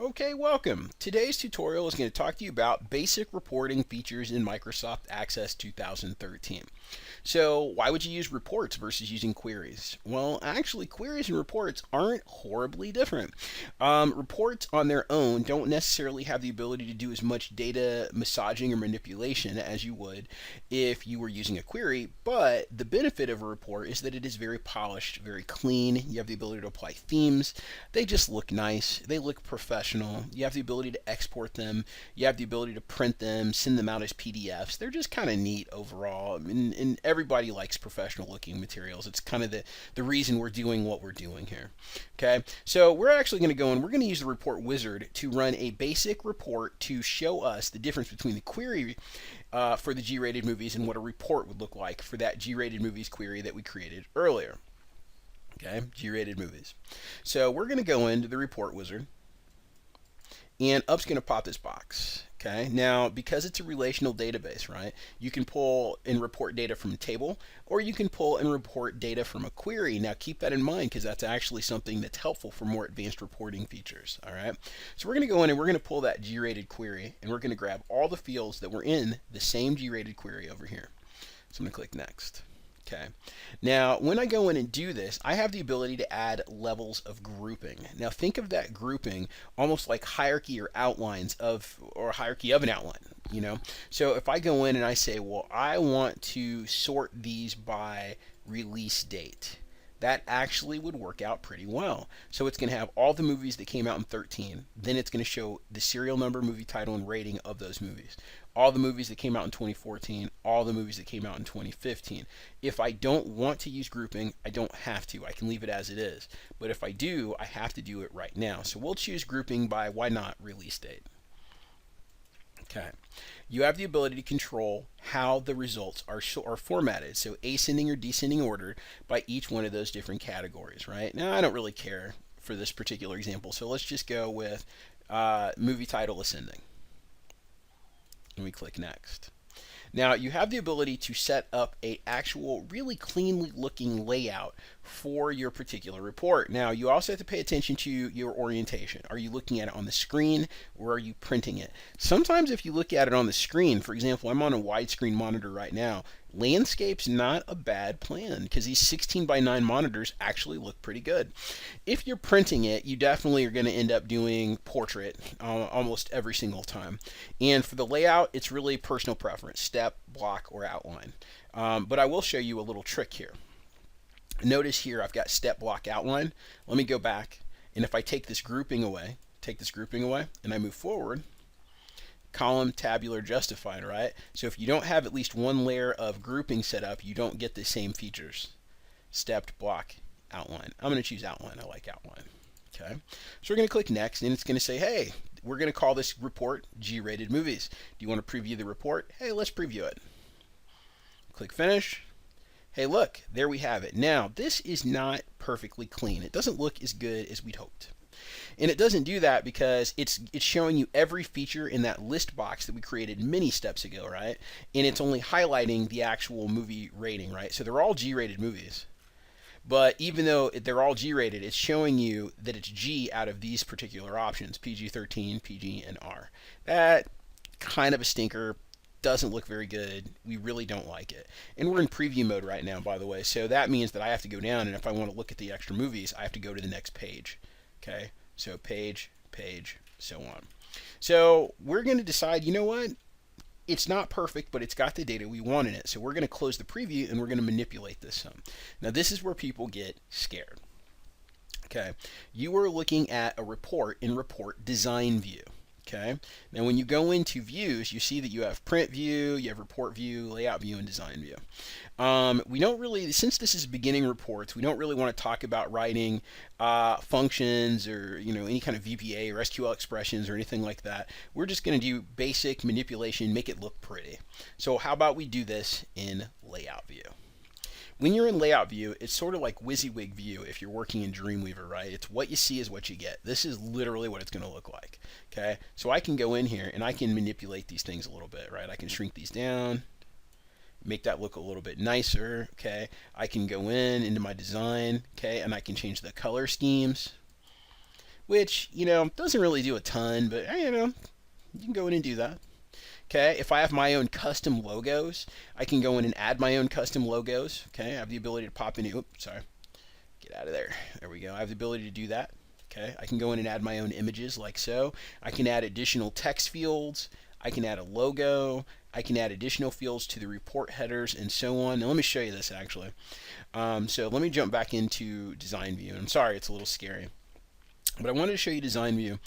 Okay, welcome. Today's tutorial is going to talk to you about basic reporting features in Microsoft Access 2013. So why would you use reports versus using queries? Well, actually, queries and reports aren't horribly different. Reports on their own don't necessarily have the ability to do as much data massaging or manipulation as you would if you were using a query, but the benefit of a report is that it is very polished, very clean. You have the ability to apply themes. They just look nice. They look professional. You have the ability to export them. You have the ability to print them, send them out as PDFs. They're just kind of neat overall. And everybody likes professional looking materials. It's kind of the reason we're doing what we're doing here. Okay, so we're actually going to go and we're going to use the report wizard to run a basic report to show us the difference between the query for the G-rated movies and what a report would look like for that G-rated movies query that we created earlier. Okay, G-rated movies. So we're going to go into the report wizard, and up's going to pop this box. Okay, now because it's a relational database, right, you can pull and report data from a table, or you can pull and report data from a query. Now keep that in mind because that's actually something that's helpful for more advanced reporting features. All right, so we're going to go in and we're going to pull that G-rated query, and we're going to grab all the fields that were in the same G-rated query over here. So I'm going to click next. Okay. Now, when I go in and do this, I have the ability to add levels of grouping. Now, think of that grouping almost like hierarchy or outlines of, or hierarchy of an outline. So if I go in and I say, well, I want to sort these by release date, that actually would work out pretty well. So it's going to have all the movies that came out in 13. Then it's going to show the serial number, movie title, and rating of those movies. All the movies that came out in 2014, all the movies that came out in 2015. If I don't want to use grouping, I don't have to. I can leave it as it is. But if I do, I have to do it right now. So we'll choose grouping by, why not, release date. Okay. You have the ability to control how the results are formatted. So ascending or descending order by each one of those different categories, right? Now, I don't really care for this particular example. So let's just go with movie title ascending. And we click next. Now you have the ability to set up a actual really cleanly looking layout for your particular report. Now you also have to pay attention to your orientation. Are you looking at it on the screen or are you printing it? Sometimes if you look at it on the screen, for example, I'm on a widescreen monitor right now, landscape's not a bad plan because these 16 by 9 monitors actually look pretty good. If you're printing it, you definitely are going to end up doing portrait almost every single time. And for the layout, it's really personal preference, step, block, or outline. But I will show you a little trick here. Notice here I've got step, block, outline. Let me go back, and if I take this grouping away, and I move forward, column, tabular, justified, right? So if you don't have at least one layer of grouping set up, you don't get the same features. Stepped, block, outline. I'm going to choose outline. I like outline. Okay. So we're going to click next, and it's going to say, hey, we're going to call this report G-rated movies. Do you want to preview the report? Hey, let's preview it. Click finish. Hey, look, there we have it. Now, this is not perfectly clean. It doesn't look as good as we'd hoped. And it doesn't do that because it's showing you every feature in that list box that we created many steps ago, right? And it's only highlighting the actual movie rating, right? So they're all G-rated movies. But even though they're all G-rated, it's showing you that it's G out of these particular options, PG-13, PG, and R. That kind of a stinker. Doesn't look very good. We really don't like it. And we're in preview mode right now, by the way. So that means that I have to go down, and if I want to look at the extra movies, I have to go to the next page. Okay, so page, so on. So we're going to decide, you know what? It's not perfect, but it's got the data we want in it. So we're going to close the preview, and we're going to manipulate this some. Now this is where people get scared. Okay, you are looking at a report in report design view. Okay, now when you go into views, you see that you have print view, you have report view, layout view, and design view. We don't really, since this is beginning reports, we don't really want to talk about writing functions or any kind of VBA or SQL expressions or anything like that. We're just going to do basic manipulation, make it look pretty. So how about we do this in layout view? When you're in layout view, it's sort of like WYSIWYG view if you're working in Dreamweaver, right? It's what you see is what you get. This is literally what it's going to look like, okay? So I can go in here and I can manipulate these things a little bit, right? I can shrink these down, make that look a little bit nicer, okay? I can go into my design, okay, and I can change the color schemes. which, doesn't really do a ton, but, you can go in and do that. Okay, if I have my own custom logos, I can go in and add my own custom logos. Okay, I have the ability to pop in. Oops, sorry. Get out of there. There we go. I have the ability to do that. Okay, I can go in and add my own images like so. I can add additional text fields. I can add a logo. I can add additional fields to the report headers and so on. Now let me show you this actually. So let me jump back into Design View. I'm sorry, it's a little scary, but I wanted to show you Design View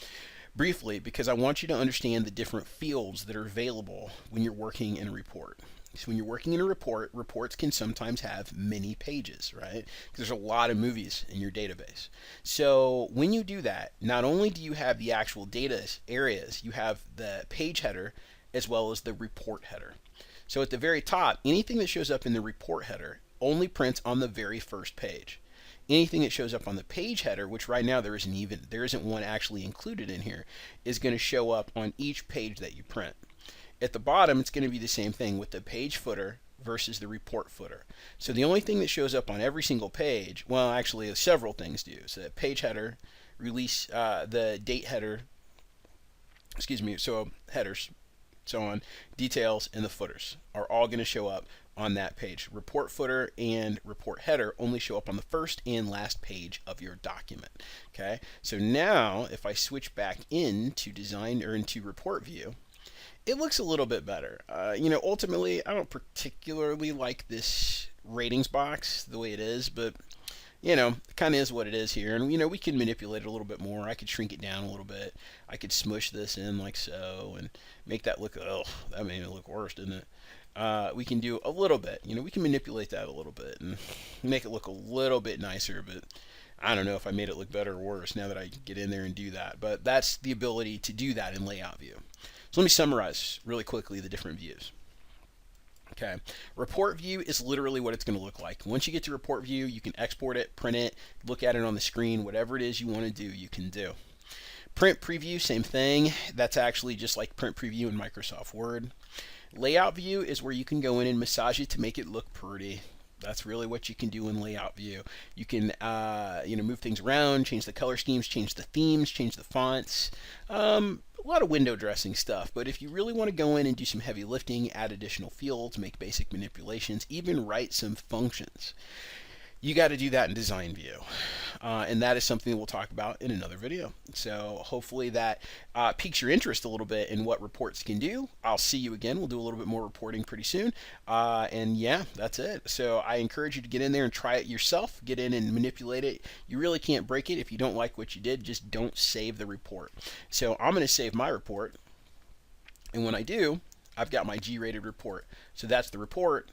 briefly because I want you to understand the different fields that are available when you're working in a report. So when you're working in a report, reports can sometimes have many pages, right? Because there's a lot of movies in your database. So when you do that, not only do you have the actual data areas, you have the page header as well as the report header. So at the very top, anything that shows up in the report header only prints on the very first page. Anything that shows up on the page header, which right now there isn't one actually included in here, is going to show up on each page that you print. At the bottom, it's going to be the same thing with the page footer versus the report footer. So the only thing that shows up on every single page, well, actually several things do. So the page header, release, the date header, so headers, so on, details, and the footers are all going to show up on that page. Report footer and report header only show up on the first and last page of your document. Okay, so now if I switch back into design or into report view, it looks a little bit better. Ultimately, I don't particularly like this ratings box the way it is, but it kind of is what it is here. And we can manipulate it a little bit more. I could shrink it down a little bit. I could smush this in like so and make that look, that made it look worse, didn't it? We can do a little bit. We can manipulate that a little bit and make it look a little bit nicer, but I don't know if I made it look better or worse now that I get in there and do that. But that's the ability to do that in layout view. So let me summarize really quickly the different views. Okay, report view is literally what it's going to look like. Once you get to report view, you can export it, print it, look at it on the screen, whatever it is you want to do, you can do. Print preview, same thing. That's actually just like print preview in Microsoft Word. Layout view is where you can go in and massage it to make it look pretty. That's really what you can do in layout view. You can move things around, change the color schemes, change the themes, change the fonts. A lot of window dressing stuff, but if you really want to go in and do some heavy lifting, add additional fields, make basic manipulations, even write some functions, you got to do that in design view. And that is something that we'll talk about in another video. So hopefully that piques your interest a little bit in what reports can do. I'll see you again. We'll do a little bit more reporting pretty soon. And yeah, that's it. So I encourage you to get in there and try it yourself. Get in and manipulate it. You really can't break it. If you don't like what you did, just don't save the report. So I'm going to save my report. And when I do, I've got my G-rated report. So that's the report.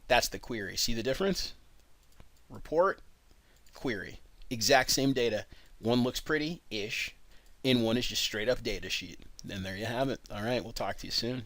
That's the query. See the difference? Report, query, exact same data. One looks pretty-ish, and one is just straight up data sheet. And there you have it. All right, we'll talk to you soon.